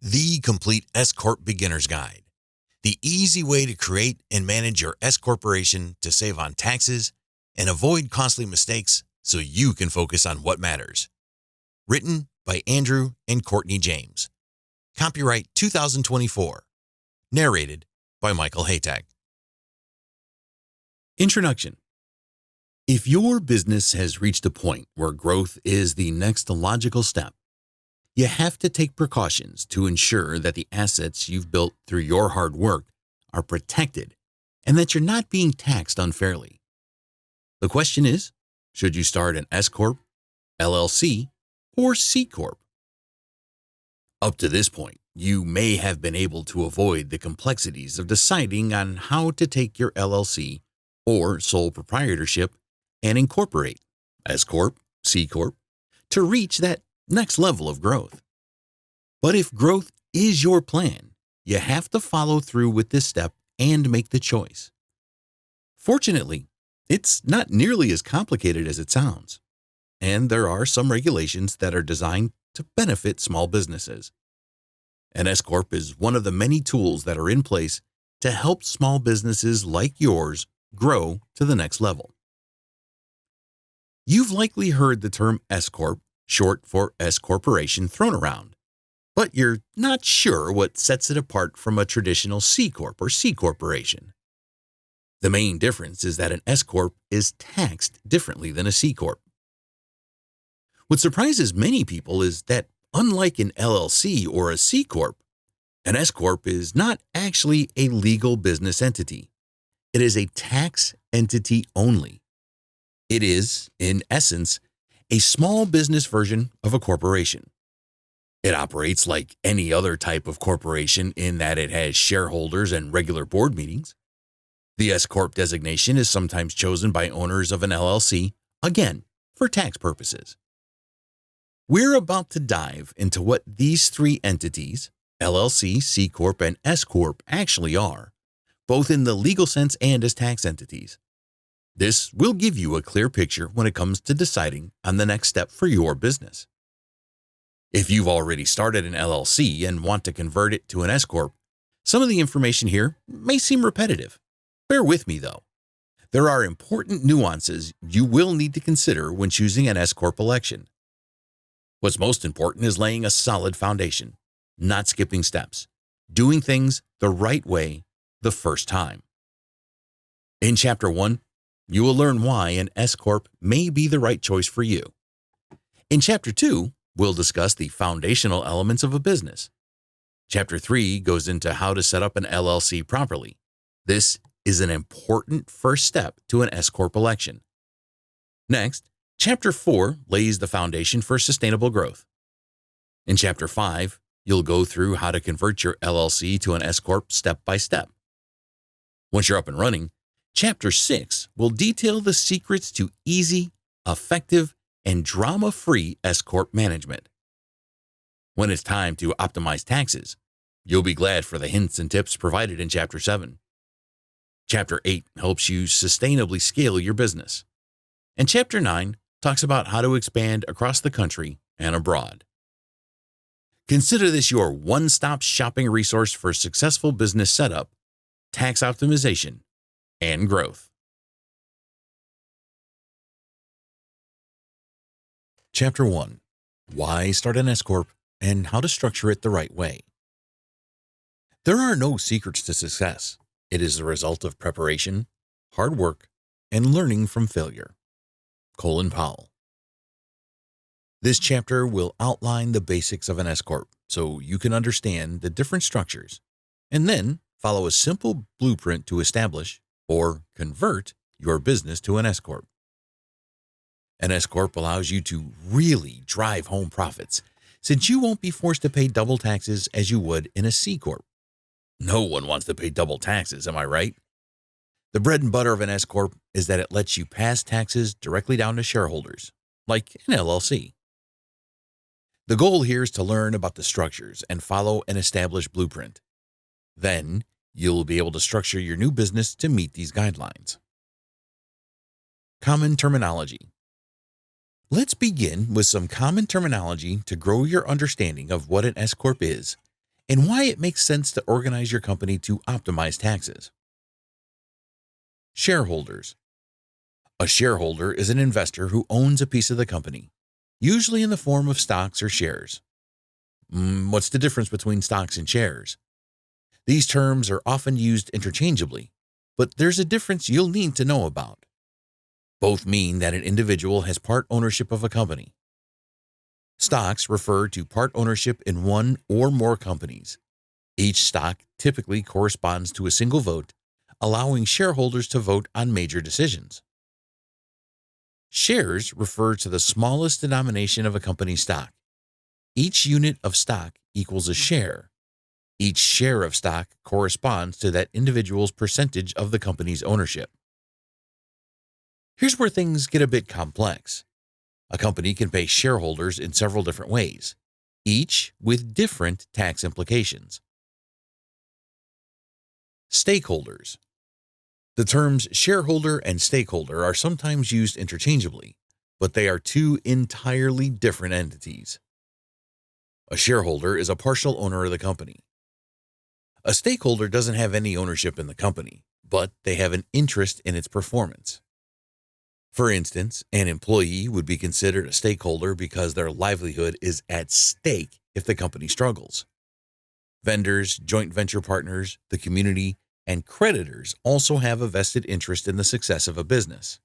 the complete S-Corp beginner's guide. The easy way to create and manage your S-Corporation to save on taxes and avoid costly mistakes so you can focus on what matters. Written by Andrew and Courtney James. Copyright 2024. Narrated by Michael Haytek. Introduction. If your business has reached a point where growth is the next logical step, you have to take precautions to ensure that the assets you've built through your hard work are protected and that you're not being taxed unfairly. The question is, should you start an S-Corp, LLC, or C-Corp? Up to this point, you may have been able to avoid the complexities of deciding on how to take your LLC or sole proprietorship and incorporate S-Corp, C-Corp to reach that next level of growth. But if growth is your plan, you have to follow through with this step and make the choice. Fortunately, it's not nearly as complicated as it sounds, and there are some regulations that are designed to benefit small businesses. An S-Corp is one of the many tools that are in place to help small businesses like yours grow to the next level. You've likely heard the term S-Corp, short for S-Corporation, thrown around, but you're not sure what sets it apart from a traditional C-Corp or C-Corporation. The main difference is that an S-Corp is taxed differently than a C-Corp. What surprises many people is that, unlike an LLC or a C-Corp, an S-Corp is not actually a legal business entity. It is a tax entity only. It is, in essence, a small business version of a corporation. It operates like any other type of corporation in that it has shareholders and regular board meetings. The S-Corp designation is sometimes chosen by owners of an LLC, again, for tax purposes. We're about to dive into what these three entities, LLC, C-Corp, and S-Corp, actually are, both in the legal sense and as tax entities. This will give you a clear picture when it comes to deciding on the next step for your business. If you've already started an LLC and want to convert it to an S-Corp, some of the information here may seem repetitive. Bear with me though. There are important nuances you will need to consider when choosing an S-Corp election. What's most important is laying a solid foundation, not skipping steps, doing things the right way the first time. In Chapter 1, you will learn why an S-Corp may be the right choice for you. In Chapter 2, we'll discuss the foundational elements of a business. Chapter 3 goes into how to set up an LLC properly. This is an important first step to an S-Corp election. Next, Chapter 4 lays the foundation for sustainable growth. In Chapter 5, you'll go through how to convert your LLC to an S-Corp step by step. Once you're up and running, Chapter 6 will detail the secrets to easy, effective, and drama-free S-Corp management. When it's time to optimize taxes, you'll be glad for the hints and tips provided in Chapter 7. Chapter 8 helps you sustainably scale your business. And Chapter 9 talks about how to expand across the country and abroad. Consider this your one-stop shopping resource for successful business setup, tax optimization, and growth. Chapter 1. Why start an S-Corp and how to structure it the right way. There are no secrets to success. It is the result of preparation, hard work, and learning from failure. Colin Powell. This chapter will outline the basics of an S-Corp so you can understand the different structures, and then follow a simple blueprint to establish or convert your business to an S-Corp. An S-Corp allows you to really drive home profits, since you won't be forced to pay double taxes as you would in a C-Corp. No one wants to pay double taxes, am I right? The bread and butter of an S-Corp is that it lets you pass taxes directly down to shareholders, like an LLC. The goal here is to learn about the structures and follow an established blueprint. Then, you'll be able to structure your new business to meet these guidelines. Common terminology. Let's begin with some common terminology to grow your understanding of what an S-Corp is and why it makes sense to organize your company to optimize taxes. Shareholders. A shareholder is an investor who owns a piece of the company, usually in the form of stocks or shares. What's the difference between stocks and shares? These terms are often used interchangeably, but there's a difference you'll need to know about. Both mean that an individual has part ownership of a company. Stocks refer to part ownership in one or more companies. Each stock typically corresponds to a single vote, allowing shareholders to vote on major decisions. Shares refer to the smallest denomination of a company's stock. Each unit of stock equals a share. Each share of stock corresponds to that individual's percentage of the company's ownership. Here's where things get a bit complex. A company can pay shareholders in several different ways, each with different tax implications. Stakeholders. The terms shareholder and stakeholder are sometimes used interchangeably, but they are two entirely different entities. A shareholder is a partial owner of the company. A stakeholder doesn't have any ownership in the company, but they have an interest in its performance. For instance, an employee would be considered a stakeholder because their livelihood is at stake if the company struggles. Vendors, joint venture partners, the community, and creditors also have a vested interest in the success of a business.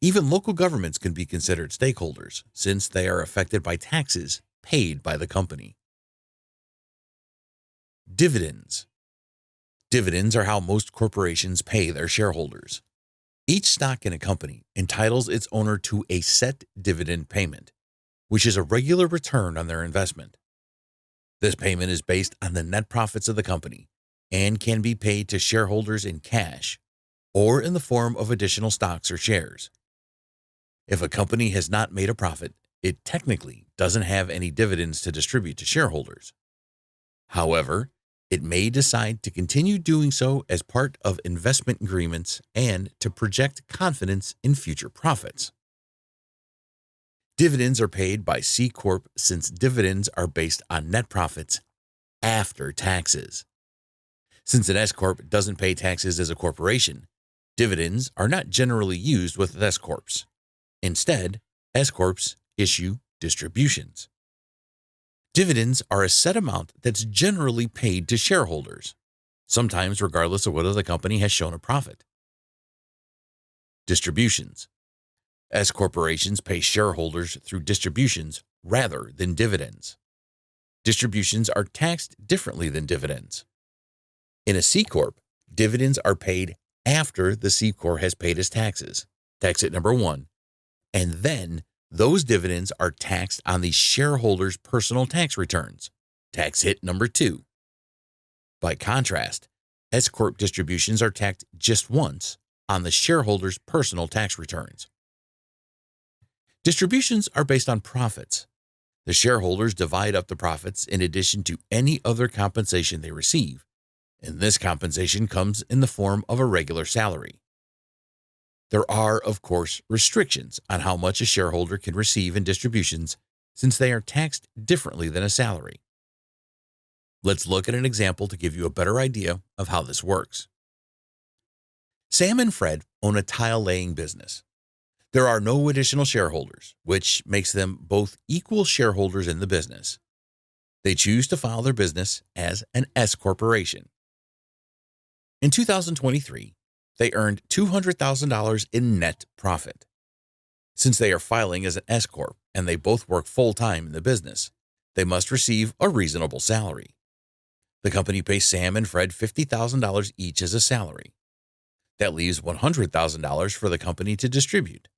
Even local governments can be considered stakeholders since they are affected by taxes paid by the company. Dividends. Dividends are how most corporations pay their shareholders. Each stock in a company entitles its owner to a set dividend payment, which is a regular return on their investment. This payment is based on the net profits of the company and can be paid to shareholders in cash or in the form of additional stocks or shares. If a company has not made a profit, it technically doesn't have any dividends to distribute to shareholders. However, it may decide to continue doing so as part of investment agreements and to project confidence in future profits. Dividends are paid by C-Corp since dividends are based on net profits after taxes. Since an S-Corp doesn't pay taxes as a corporation, dividends are not generally used with S-Corps. Instead, S-Corps issue distributions. Dividends are a set amount that's generally paid to shareholders, sometimes regardless of whether the company has shown a profit. Distributions. S-corporations pay shareholders through distributions rather than dividends. Distributions are taxed differently than dividends. In a C-Corp, dividends are paid after the C-Corp has paid its taxes, tax hit number 1, and then those dividends are taxed on the shareholder's personal tax returns, tax hit number 2. By contrast, S-Corp distributions are taxed just once on the shareholder's personal tax returns. Distributions are based on profits. The shareholders divide up the profits in addition to any other compensation they receive, and this compensation comes in the form of a regular salary. There are, of course, restrictions on how much a shareholder can receive in distributions since they are taxed differently than a salary. Let's look at an example to give you a better idea of how this works. Sam and Fred own a tile laying business. There are no additional shareholders, which makes them both equal shareholders in the business. They choose to file their business as an S-corporation. In 2023, they earned $200,000 in net profit. Since they are filing as an S-Corp and they both work full-time in the business, they must receive a reasonable salary. The company pays Sam and Fred $50,000 each as a salary. That leaves $100,000 for the company to distribute.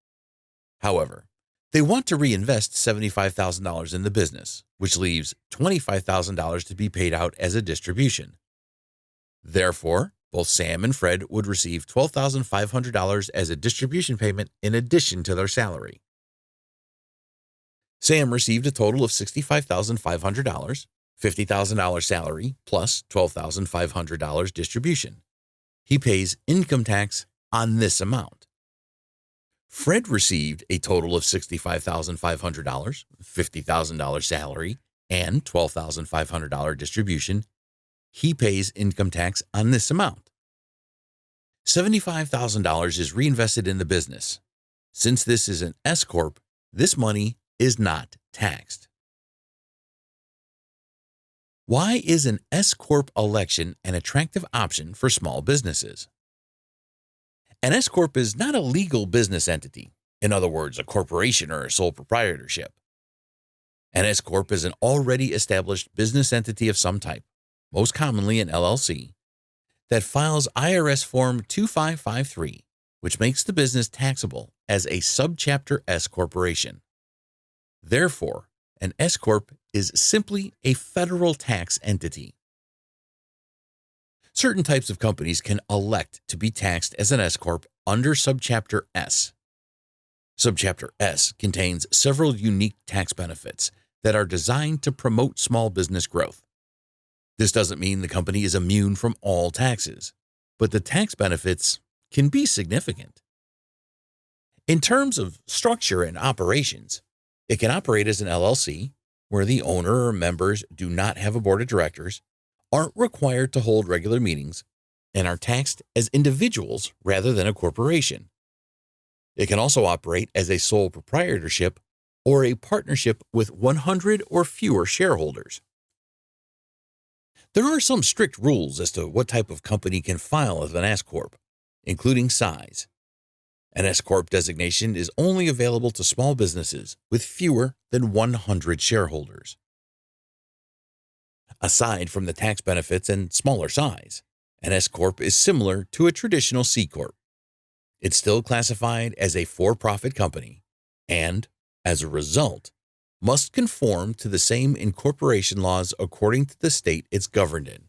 However, they want to reinvest $75,000 in the business, which leaves $25,000 to be paid out as a distribution. Therefore, both Sam and Fred would receive $12,500 as a distribution payment in addition to their salary. Sam received a total of $65,500, $50,000 salary plus $12,500 distribution. He pays income tax on this amount. Fred received a total of $65,500, $50,000 salary, and $12,500 distribution, he pays income tax on this amount. $75,000 is reinvested in the business. Since this is an S-Corp, this money is not taxed. Why is an S-Corp election an attractive option for small businesses? An S-Corp is not a legal business entity, in other words, a corporation or a sole proprietorship. An S-Corp is an already established business entity of some type, most commonly an LLC, that files IRS Form 2553, which makes the business taxable as a subchapter S corporation. Therefore, an S-Corp is simply a federal tax entity. Certain types of companies can elect to be taxed as an S-Corp under Subchapter S. Subchapter S contains several unique tax benefits that are designed to promote small business growth. This doesn't mean the company is immune from all taxes, but the tax benefits can be significant. In terms of structure and operations, it can operate as an LLC, where the owner or members do not have a board of directors, aren't required to hold regular meetings, and are taxed as individuals rather than a corporation. It can also operate as a sole proprietorship or a partnership with 100 or fewer shareholders. There are some strict rules as to what type of company can file as an S-Corp, including size. An S-Corp designation is only available to small businesses with fewer than 100 shareholders. Aside from the tax benefits and smaller size, an S-Corp is similar to a traditional C-Corp. It's still classified as a for-profit company and, as a result, must conform to the same incorporation laws according to the state it's governed in.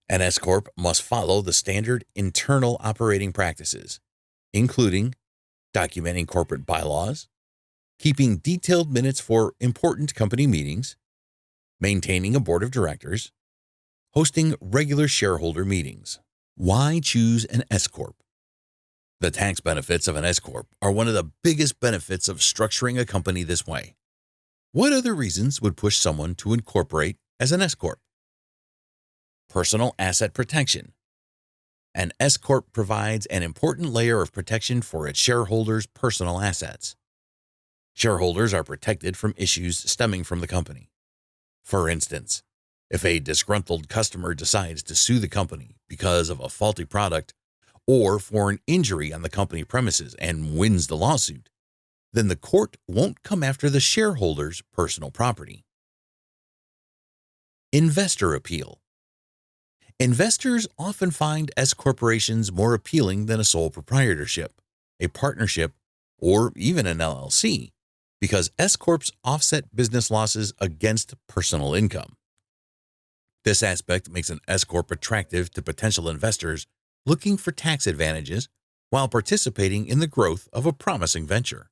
An S-Corp must follow the standard internal operating practices, including documenting corporate bylaws, keeping detailed minutes for important company meetings, maintaining a board of directors, hosting regular shareholder meetings. Why choose an S-Corp? The tax benefits of an S-Corp are one of the biggest benefits of structuring a company this way. What other reasons would push someone to incorporate as an S-Corp? Personal asset protection. An S-Corp provides an important layer of protection for its shareholders' personal assets. Shareholders are protected from issues stemming from the company. For instance, if a disgruntled customer decides to sue the company because of a faulty product or for an injury on the company premises and wins the lawsuit, then the court won't come after the shareholder's personal property. Investor appeal. Investors often find S-corporations more appealing than a sole proprietorship, a partnership, or even an LLC, because S-corps offset business losses against personal income. This aspect makes an S-corp attractive to potential investors looking for tax advantages while participating in the growth of a promising venture.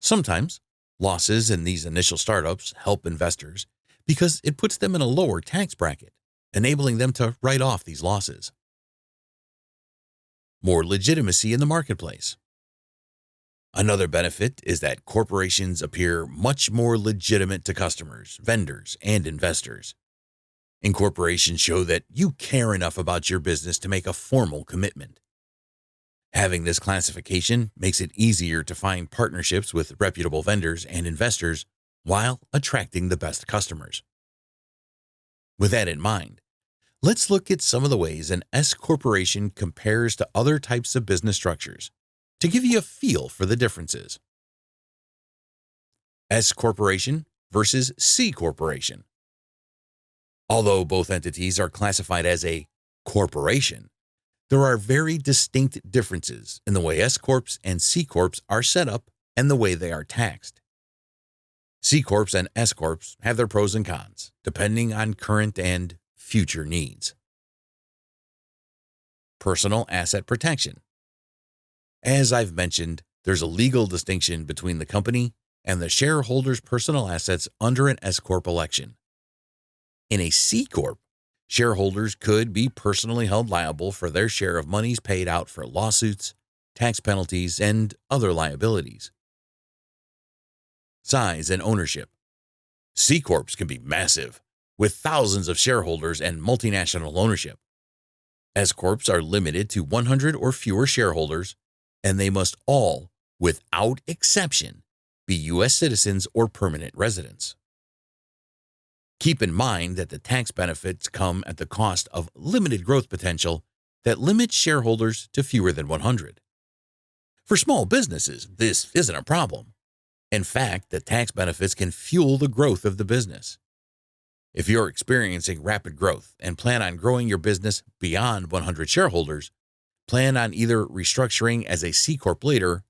Sometimes, losses in these initial startups help investors because it puts them in a lower tax bracket, enabling them to write off these losses. More legitimacy in the marketplace. Another benefit is that corporations appear much more legitimate to customers, vendors, and investors. Incorporations show that you care enough about your business to make a formal commitment. Having this classification makes it easier to find partnerships with reputable vendors and investors while attracting the best customers. With that in mind, let's look at some of the ways an S-corporation compares to other types of business structures to give you a feel for the differences. S-corporation versus C-corporation. Although both entities are classified as a corporation, there are very distinct differences in the way S-corps and C-corps are set up and the way they are taxed. C-corps and S-corps have their pros and cons, depending on current and future needs. Personal asset protection. As I've mentioned, there's a legal distinction between the company and the shareholder's personal assets under an S-corp election. In a C-corp, shareholders could be personally held liable for their share of monies paid out for lawsuits, tax penalties, and other liabilities. Size and ownership. C Corps can be massive, with thousands of shareholders and multinational ownership. S Corps are limited to 100 or fewer shareholders, and they must all, without exception, be U.S. citizens or permanent residents. Keep in mind that the tax benefits come at the cost of limited growth potential that limits shareholders to fewer than 100. For small businesses, this isn't a problem. In fact, the tax benefits can fuel the growth of the business. If you're experiencing rapid growth and plan on growing your business beyond 100 shareholders, plan on either restructuring as a C Corp later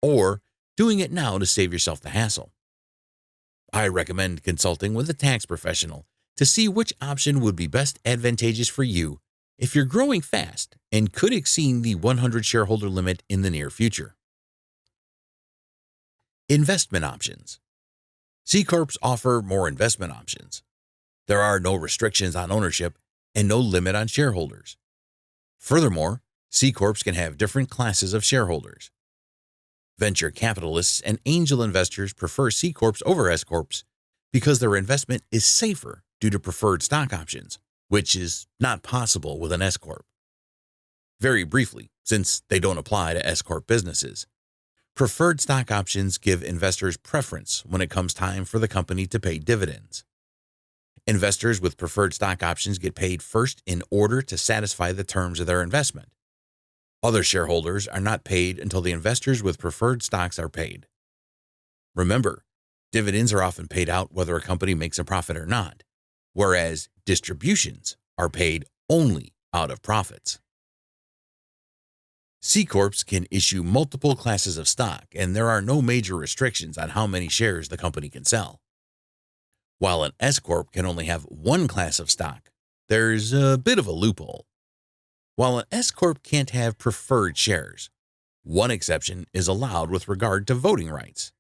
or doing it now to save yourself the hassle. I recommend consulting with a tax professional to see which option would be best advantageous for you if you're growing fast and could exceed the 100 shareholder limit in the near future. Investment options. C Corps offer more investment options. There are no restrictions on ownership and no limit on shareholders. Furthermore, C Corps can have different classes of shareholders. Venture capitalists and angel investors prefer C Corps over S Corps because their investment is safer due to preferred stock options, which is not possible with an S Corp. Very briefly, since they don't apply to S Corp businesses, preferred stock options give investors preference when it comes time for the company to pay dividends. Investors with preferred stock options get paid first in order to satisfy the terms of their investment. Other shareholders are not paid until the investors with preferred stocks are paid. Remember, dividends are often paid out whether a company makes a profit or not, whereas distributions are paid only out of profits. C Corps can issue multiple classes of stock, and there are no major restrictions on how many shares the company can sell. While an S Corp can only have one class of stock, there's a bit of a loophole. While an S Corp can't have preferred shares, one exception is allowed with regard to voting rights.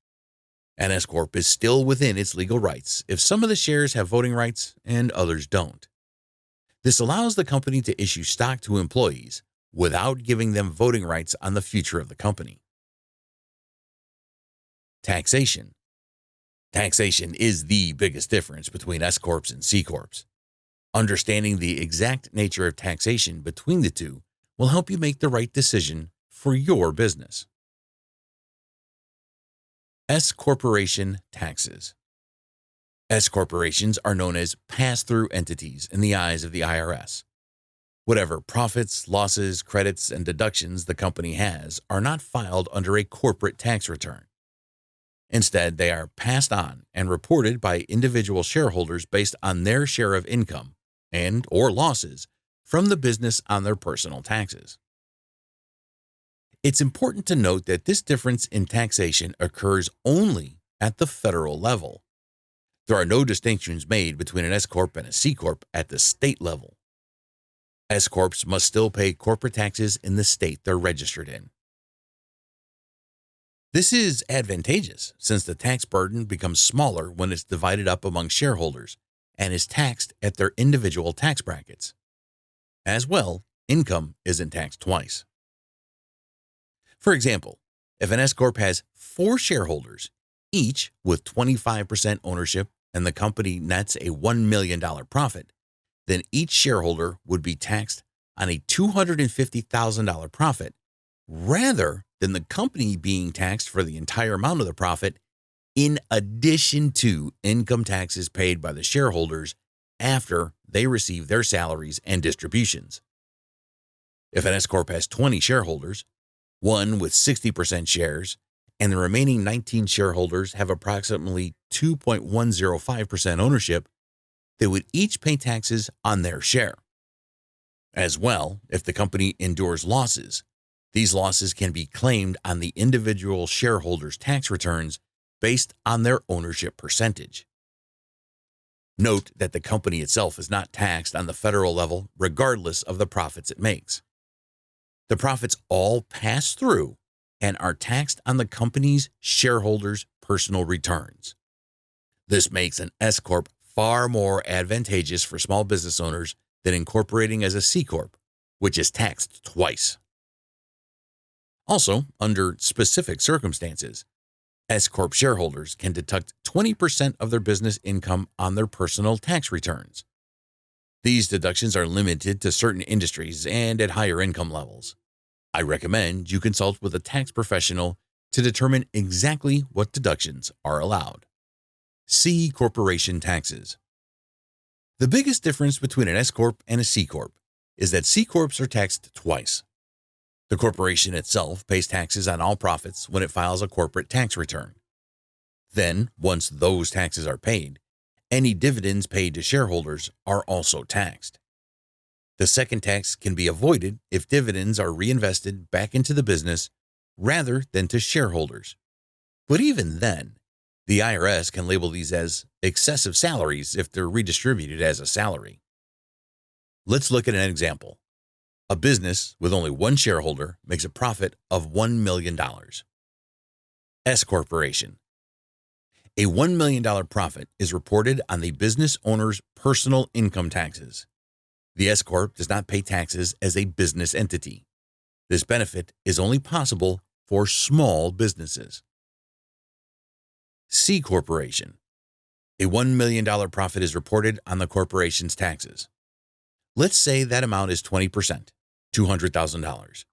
An S Corp is still within its legal rights if some of the shares have voting rights and others don't. This allows the company to issue stock to employees without giving them voting rights on the future of the company. Taxation. Taxation is the biggest difference between S Corps and C Corps. Understanding the exact nature of taxation between the two will help you make the right decision for your business. S Corporation taxes. S corporations are known as pass-through entities in the eyes of the IRS. Whatever profits, losses, credits, and deductions the company has are not filed under a corporate tax return. Instead, they are passed on and reported by individual shareholders based on their share of income and or losses from the business on their personal taxes. It's important to note that this difference in taxation occurs only at the federal level. There are no distinctions made between an S Corp and a C Corp at the state level. S Corps must still pay corporate taxes in the state they're registered in. This is advantageous since the tax burden becomes smaller when it's divided up among shareholders and is taxed at their individual tax brackets. As well, income isn't taxed twice. For example, if an S Corp has 4 shareholders, each with 25% ownership, and the company nets a $1 million profit, then each shareholder would be taxed on a $250,000 profit rather than the company being taxed for the entire amount of the profit, in addition to income taxes paid by the shareholders after they receive their salaries and distributions. If an S Corp has 20 shareholders, one with 60% shares, and the remaining 19 shareholders have approximately 2.105% ownership, they would each pay taxes on their share. As well, if the company endures losses, these losses can be claimed on the individual shareholders' tax returns based on their ownership percentage. Note that the company itself is not taxed on the federal level regardless of the profits it makes. The profits all pass through and are taxed on the company's shareholders' personal returns. This makes an S Corp far more advantageous for small business owners than incorporating as a C Corp, which is taxed twice. Also, under specific circumstances, S-Corp shareholders can deduct 20% of their business income on their personal tax returns. These deductions are limited to certain industries and at higher income levels. I recommend you consult with a tax professional to determine exactly what deductions are allowed. C corporation taxes. The biggest difference between an S-Corp and a C-Corp is that C-Corps are taxed twice. The corporation itself pays taxes on all profits when it files a corporate tax return. Then, once those taxes are paid, any dividends paid to shareholders are also taxed. The second tax can be avoided if dividends are reinvested back into the business rather than to shareholders. But even then, the IRS can label these as excessive salaries if they're redistributed as a salary. Let's look at an example. A business with only one shareholder makes a profit of $1 million. S Corporation. A $1 million profit is reported on the business owner's personal income taxes. The S-Corp does not pay taxes as a business entity. This benefit is only possible for small businesses. C Corporation. A $1 million profit is reported on the corporation's taxes. Let's say that amount is 20%, $200,000.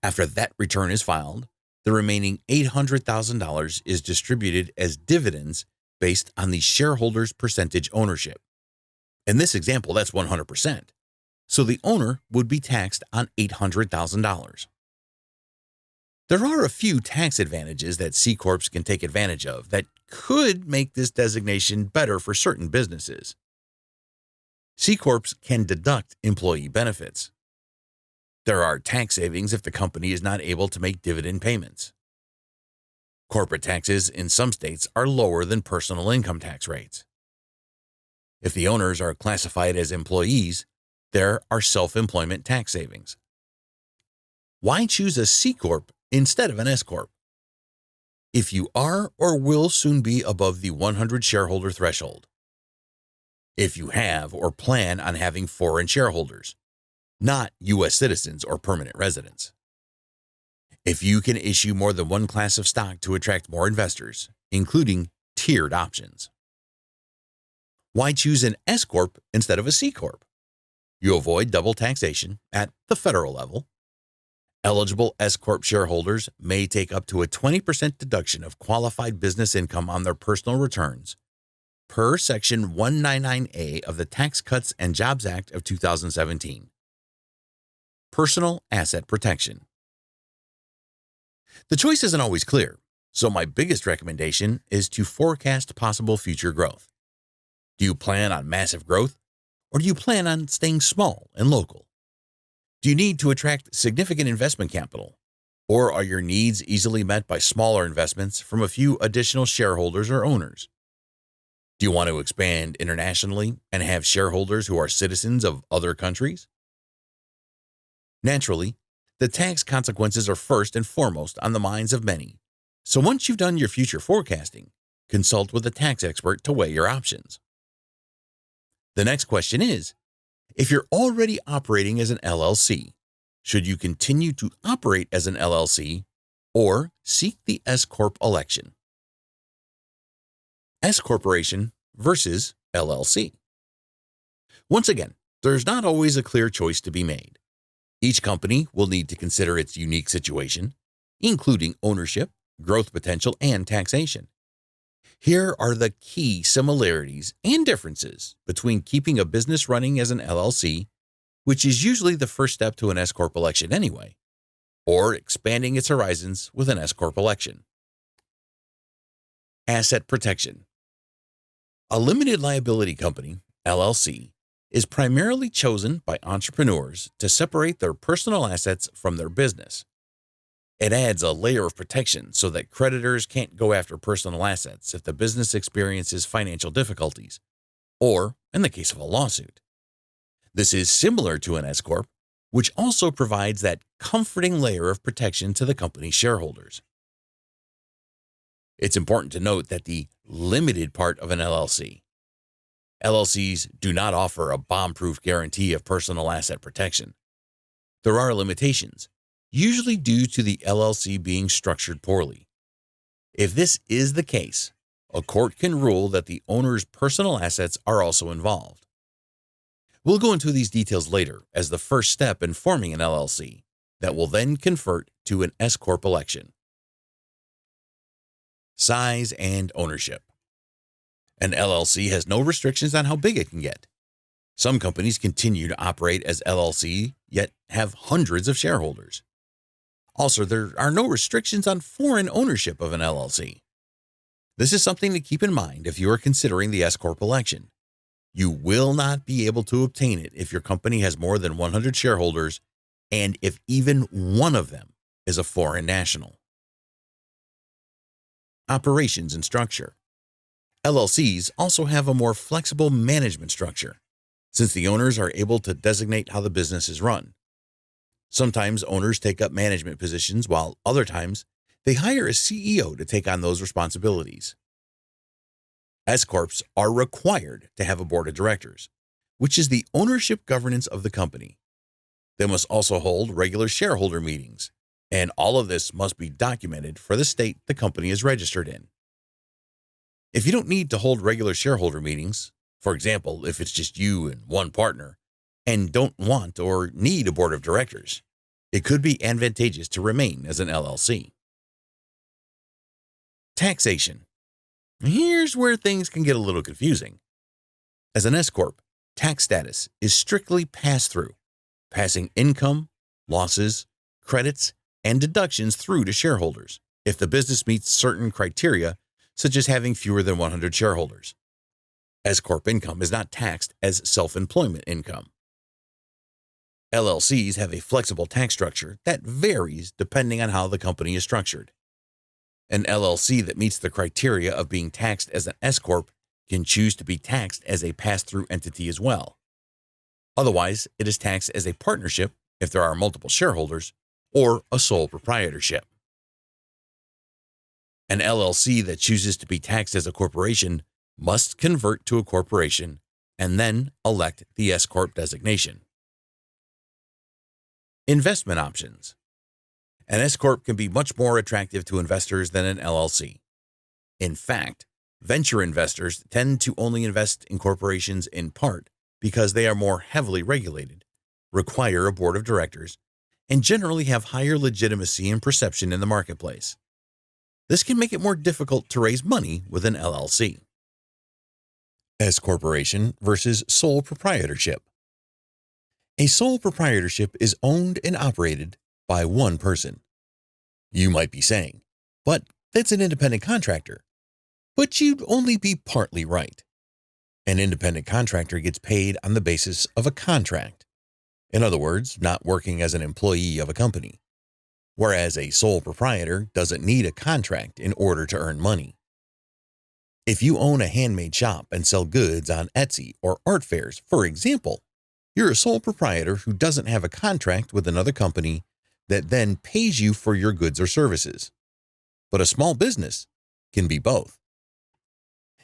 After that return is filed, the remaining $800,000 is distributed as dividends based on the shareholder's percentage ownership. In this example, that's 100%. So the owner would be taxed on $800,000. There are a few tax advantages that C-Corps can take advantage of that could make this designation better for certain businesses. C-Corps can deduct employee benefits. There are tax savings if the company is not able to make dividend payments. Corporate taxes in some states are lower than personal income tax rates. If the owners are classified as employees, there are self-employment tax savings. Why choose a C-Corp instead of an S-Corp? If you are or will soon be above the 100 shareholder threshold. If you have or plan on having foreign shareholders, not U.S. citizens or permanent residents. If you can issue more than one class of stock to attract more investors, including tiered options. Why choose an S-Corp instead of a C-Corp? You avoid double taxation at the federal level. Eligible S-Corp shareholders may take up to a 20% deduction of qualified business income on their personal returns per Section 199A of the Tax Cuts and Jobs Act of 2017. Personal asset protection. The choice isn't always clear, so my biggest recommendation is to forecast possible future growth. Do you plan on massive growth, or do you plan on staying small and local? Do you need to attract significant investment capital, or are your needs easily met by smaller investments from a few additional shareholders or owners? Do you want to expand internationally and have shareholders who are citizens of other countries? Naturally, the tax consequences are first and foremost on the minds of many, so once you've done your future forecasting, consult with a tax expert to weigh your options. The next question is, if you're already operating as an LLC, should you continue to operate as an LLC or seek the S-Corp election? S Corporation versus LLC. Once again, there's not always a clear choice to be made. Each company will need to consider its unique situation, including ownership, growth potential, and taxation. Here are the key similarities and differences between keeping a business running as an LLC, which is usually the first step to an S-Corp election anyway, or expanding its horizons with an S-Corp election. Asset protection. A limited liability company, LLC, is primarily chosen by entrepreneurs to separate their personal assets from their business. It adds a layer of protection so that creditors can't go after personal assets if the business experiences financial difficulties, or in the case of a lawsuit. This is similar to an S-Corp, which also provides that comforting layer of protection to the company's shareholders. It's important to note that the limited part of an LLC. LLCs do not offer a bomb-proof guarantee of personal asset protection. There are limitations, usually due to the LLC being structured poorly. If this is the case, a court can rule that the owner's personal assets are also involved. We'll go into these details later as the first step in forming an LLC that will then convert to an S-Corp election. Size and ownership. An LLC has no restrictions on how big it can get. Some companies continue to operate as LLC, yet have hundreds of shareholders. Also, there are no restrictions on foreign ownership of an LLC. This is something to keep in mind if you are considering the S-Corp election. You will not be able to obtain it if your company has more than 100 shareholders and if even one of them is a foreign national. Operations and structure. LLCs also have a more flexible management structure, since the owners are able to designate how the business is run. Sometimes owners take up management positions, while other times they hire a CEO to take on those responsibilities. S-Corps are required to have a board of directors, which is the ownership governance of the company. They must also hold regular shareholder meetings, and all of this must be documented for the state the company is registered in. If you don't need to hold regular shareholder meetings, for example, if it's just you and one partner, and don't want or need a board of directors, it could be advantageous to remain as an LLC. Taxation. Here's where things can get a little confusing. As an S-Corp, tax status is strictly pass-through, passing income, losses, credits, and deductions through to shareholders if the business meets certain criteria, such as having fewer than 100 shareholders. S-Corp income is not taxed as self-employment income. LLCs have a flexible tax structure that varies depending on how the company is structured. An LLC that meets the criteria of being taxed as an S-Corp can choose to be taxed as a pass-through entity as well. Otherwise, it is taxed as a partnership if there are multiple shareholders, or a sole proprietorship. An LLC that chooses to be taxed as a corporation must convert to a corporation and then elect the S-Corp designation. Investment options. An S-Corp can be much more attractive to investors than an LLC. In fact, venture investors tend to only invest in corporations in part because they are more heavily regulated, require a board of directors, and generally have higher legitimacy and perception in the marketplace. This can make it more difficult to raise money with an LLC. S-Corporation versus sole proprietorship. A sole proprietorship is owned and operated by one person. You might be saying, but that's an independent contractor. But you'd only be partly right. An independent contractor gets paid on the basis of a contract. In other words, not working as an employee of a company. Whereas a sole proprietor doesn't need a contract in order to earn money. If you own a handmade shop and sell goods on Etsy or art fairs, for example, you're a sole proprietor who doesn't have a contract with another company that then pays you for your goods or services. But a small business can be both.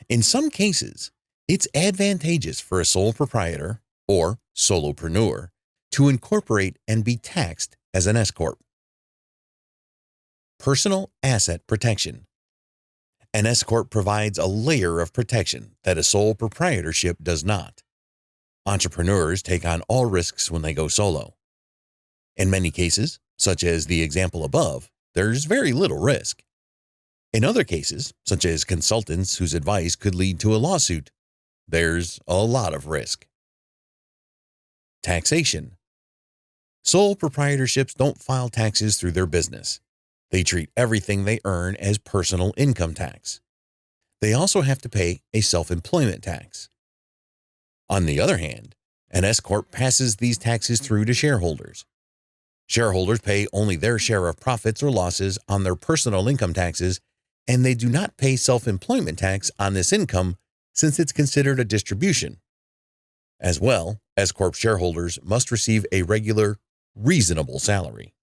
In some cases, it's advantageous for a sole proprietor or solopreneur to incorporate and be taxed as an S-Corp. Personal asset protection. An S-Corp provides a layer of protection that a sole proprietorship does not. Entrepreneurs take on all risks when they go solo. In many cases, such as the example above, there's very little risk. In other cases, such as consultants whose advice could lead to a lawsuit, there's a lot of risk. Taxation. Sole proprietorships don't file taxes through their business. They treat everything they earn as personal income tax. They also have to pay a self-employment tax. On the other hand, an S-Corp passes these taxes through to shareholders. Shareholders pay only their share of profits or losses on their personal income taxes, and they do not pay self-employment tax on this income since it's considered a distribution. As well, S-Corp shareholders must receive a regular, reasonable salary.